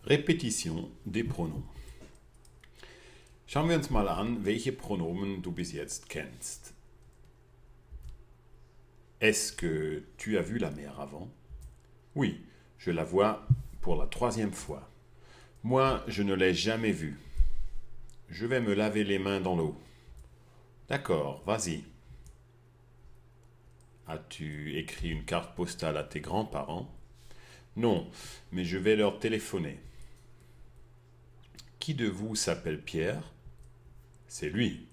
Repetition des Pronoms. Schauen wir uns mal an, welche Pronomen du bis jetzt kennst. Est-ce que tu as vu la mer avant? Oui, je la vois pour la troisième fois. Moi, je ne l'ai jamais vue. Je vais me laver les mains dans l'eau. D'accord, vas-y. As-tu écrit une carte postale à tes grands-parents? Non, mais je vais leur téléphoner. Qui de vous s'appelle Pierre? C'est lui.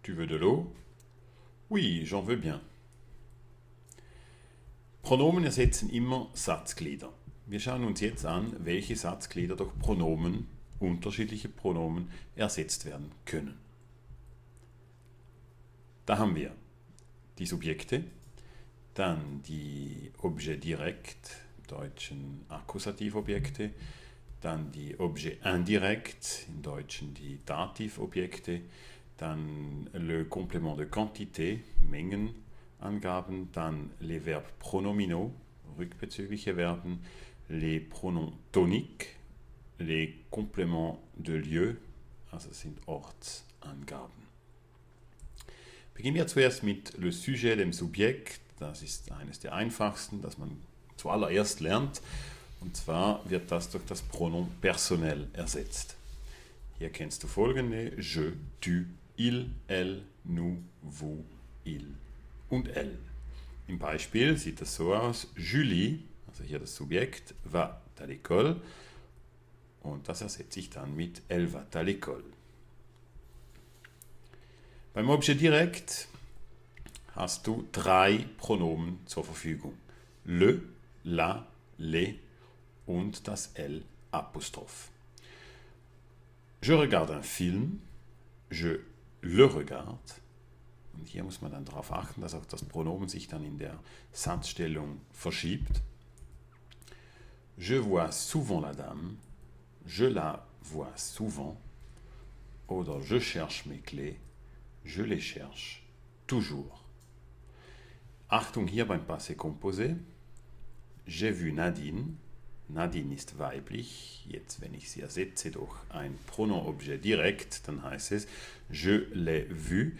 Tu veux de l'eau? Oui, j'en veux bien. Pronomen ersetzen immer Satzglieder. Wir schauen uns jetzt an, welche Satzglieder durch Pronomen, unterschiedliche Pronomen, ersetzt werden können. Da haben wir die Subjekte, dann die Objet direkt, im Deutschen Akkusativobjekte, dann die Objet indirekt, im Deutschen die Dativobjekte, dann le complément de quantité, Mengenangaben, dann les verbes pronominaux, rückbezügliche Verben, les pronoms toniques, les compléments de lieu, also sind Ortsangaben. Beginnen wir zuerst mit le sujet, dem Subjekt. Das ist eines der einfachsten, das man zuallererst lernt. Und zwar wird das durch das Pronom personnel ersetzt. Hier kennst du folgende: je, tu, il, elle, nous, vous, il und elle. Im Beispiel sieht das so aus: Julie, also hier das Subjekt, va à l'école. Und das ersetze ich dann mit elle va à l'école. Beim Objet direkt hast du drei Pronomen zur Verfügung: le, la, les und das L Apostroph. Je regarde un film, je le regarde. Und hier muss man dann darauf achten, dass auch das Pronomen sich dann in der Satzstellung verschiebt. Je vois souvent la dame, je la vois souvent. Oder je cherche mes clés, je les cherche toujours. Achtung hier beim Passé composé. J'ai vu Nadine. Nadine ist weiblich. Jetzt, wenn ich sie ersetze durch ein Pronomen-Objet direkt, dann heißt es je l'ai vu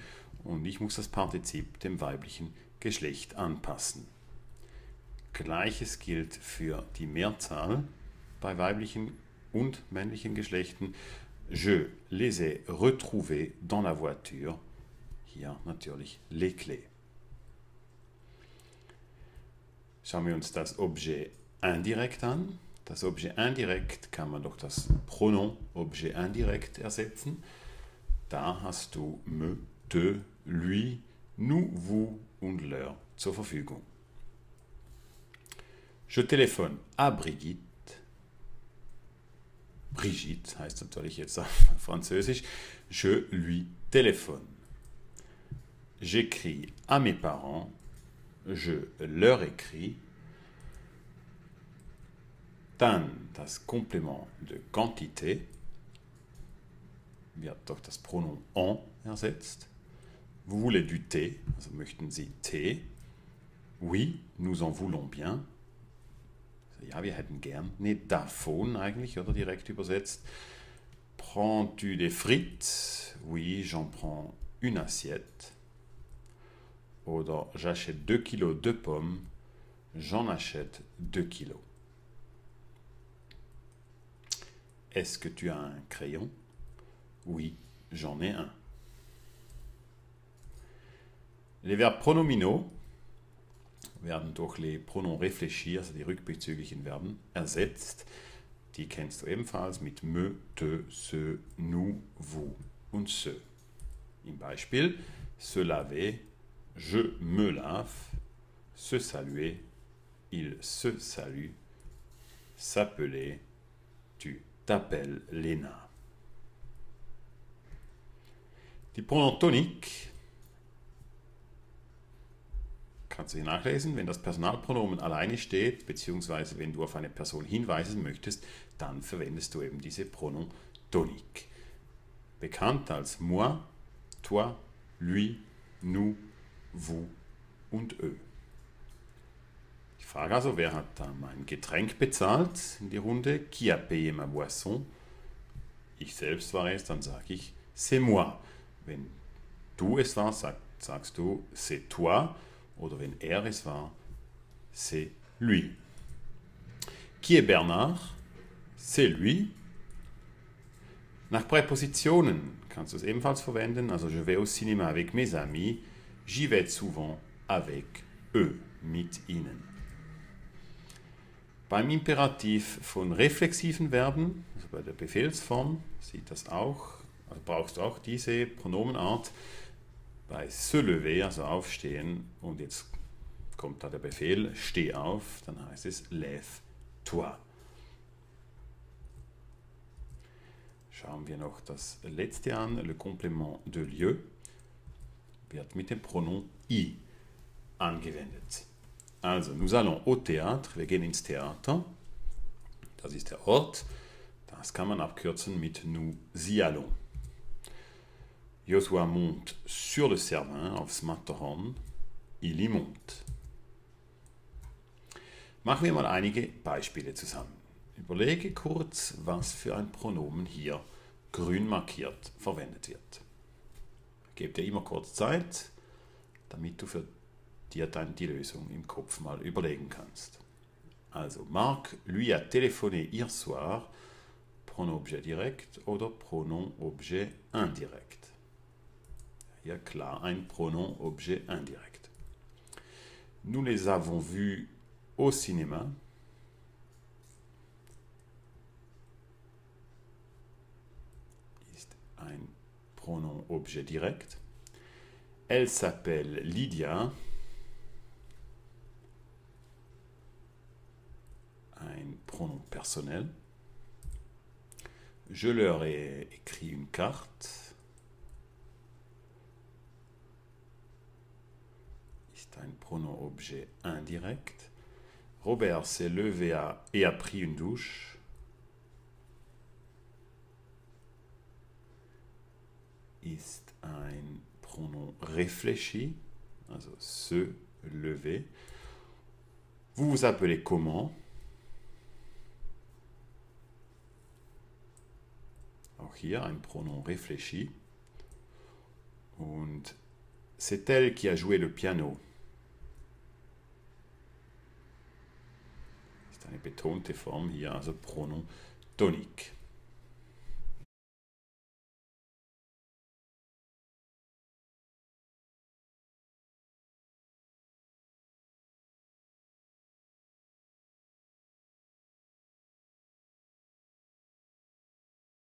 und ich muss das Partizip dem weiblichen Geschlecht anpassen. Gleiches gilt für die Mehrzahl bei weiblichen und männlichen Geschlechten. Je les ai retrouvés dans la voiture. Hier natürlich les clés. Schauen wir uns das Objet indirekt an. Das Objet indirekt kann man durch das Pronom Objet indirekt ersetzen. Da hast du me, te, lui, nous, vous und leur zur Verfügung. Je téléphone à Brigitte. Brigitte heißt natürlich jetzt auf Französisch. Je lui téléphone. J'écris à mes parents. Je leur écris. Dann das Komplement de Quantité wird durch das Pronomen en ersetzt. Vous voulez du thé, also möchten Sie Tee? Oui, nous en voulons bien. Ja, wir hätten gern. Nee, davon eigentlich, oder direkt übersetzt. Prends-tu des frites? Oui, j'en prends une assiette. Oder j'achète 2 kilos de pommes, j'en achète 2 kilos. Est-ce que tu as un crayon? Oui, j'en ai un. Les verbes pronominaux werden durch les pronoms réfléchis, also die rückbezüglichen Verben, ersetzt. Die kennst du ebenfalls mit me, te, ce, nous, vous und ce. Im Beispiel, se laver, je me lave, se saluer, il se salue, s'appeler, tu t'appelles Lena. Die Pronomen toniques kannst du hier nachlesen. Wenn das Personalpronomen alleine steht, beziehungsweise wenn du auf eine Person hinweisen möchtest, dann verwendest du eben diese Pronomen toniques. Bekannt als moi, toi, lui, nous, vous und eux. Ich Frage also, wer hat da mein Getränk bezahlt in die Runde? Qui a payé ma boisson? Ich selbst war es, dann sage ich c'est moi. Wenn du es warst, sagst du c'est toi. Oder wenn er es war, c'est lui. Qui est Bernard? C'est lui. Nach Präpositionen kannst du es ebenfalls verwenden. Also je vais au cinéma avec mes amis. J'y vais souvent avec eux, mit ihnen. Beim Imperativ von reflexiven Verben, also bei der Befehlsform, sieht das auch, also brauchst du auch diese Pronomenart. Bei se lever, also aufstehen, und jetzt kommt da der Befehl, steh auf, dann heißt es lève-toi. Schauen wir noch das letzte an, le complément de lieu wird mit dem Pronomen I angewendet. Also, nous allons au théâtre, wir gehen ins Theater, das ist der Ort, das kann man abkürzen mit nous y allons. Joshua monte sur le Cervin, aufs Matterhorn, il y monte. Machen wir mal einige Beispiele zusammen. Überlege kurz, was für ein Pronomen hier grün markiert verwendet wird. Gib dir immer kurz Zeit, damit du für dir dann die Lösung im Kopf mal überlegen kannst. Also, Marc lui a téléphoné hier soir, Pronom objet direkt oder Pronom objet indirekt. Hier klar ein Pronom objet indirekt. Nous les avons vus au cinéma. Ist ein Pronom objet direkt. Elle s'appelle Lydia. Un pronom personnel. Je leur ai écrit une carte. C'est un pronom objet indirect. Robert s'est levé et a pris une douche. Ist ein Pronom réfléchi, also se lever. Vous vous appelez comment? Auch hier ein Pronom réfléchi. Und c'est elle qui a joué le piano. Ist eine betonte Form hier, also Pronom tonique.